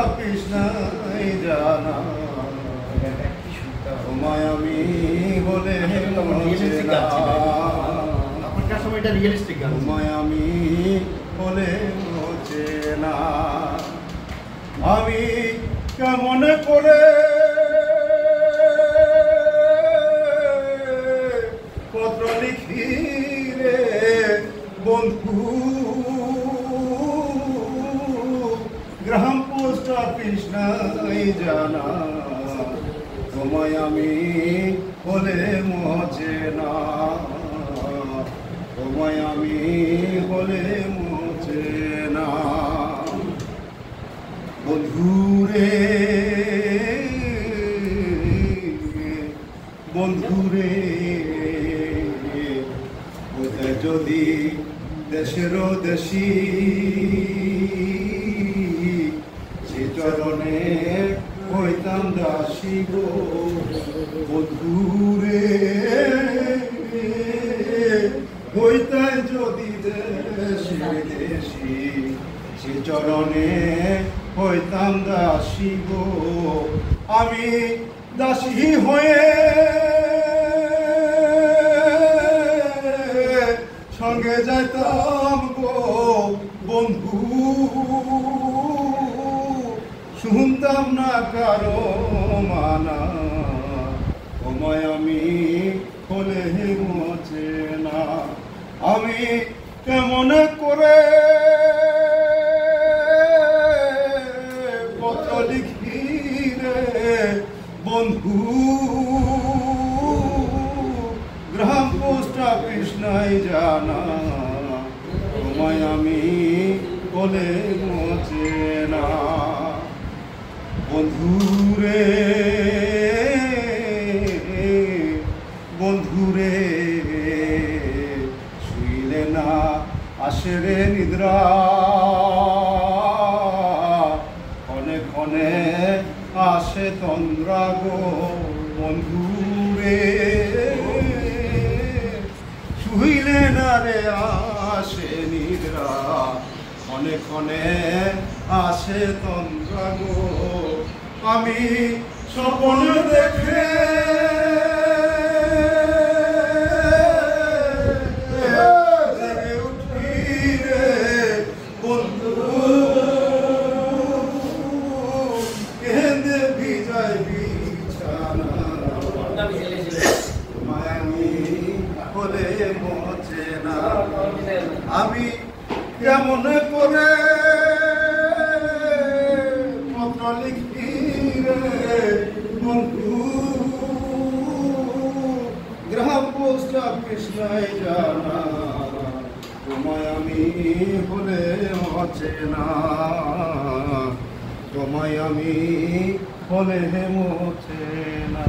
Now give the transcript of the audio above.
Office নাই জানা, তোমায় আমি বলে এখনকার সময়টা রিয়েলিস্টিক গান। তোমায় আমি বলে না, আমি কেমন করে পত্র লিখি রে বন্ধু, গ্রাম পোস্ট অফিস নাই জানা, তোমায় আমি বলে মোছে না, তোমায় আমি বলে মোছে না। বন্ধুরে বন্ধুরে কোথায় যদি দেশেরও দেশি, সে চরণে হইতাম দাসী গো। বন্ধুরে হইতাই যদি দেশি দেশি, সে চরণে হইতাম দাসী গো। আমি দাসী হয়ে সঙ্গে যাইতাম গো বন্ধু, শুনতাম না কারো মানা, তোমায় আমি বলে মোছে না। আমি কেমন করে পত্র লিখি রে বন্ধু, গ্রাম পোস্ট অফিস নাই জানা, তোমায় আমি বলে মোছে না। বন্ধুরে বন্ধুরে শুইলে না আসে রে নিদ্রা, ক্ষণে ক্ষণে আসে তন্দ্রা গো। বন্ধুরে শুইলে না রে আসে নিদ্রা, ক্ষণে ক্ষণে আসে তন্দ্রা গো। আমি স্বপ্ন দেখে জেগে উঠি রে বন্ধু, কেঁদে ভিজাই বিছানা, মায়ামি বলে মোছে না। আমি কেমন করে পত্র লিখি রে বন্ধু, গ্রাম পোস্ট অফিস নাই জানা, তোমায় আমি বলে মোছে না, তোমায় আমি বলে মোছে না।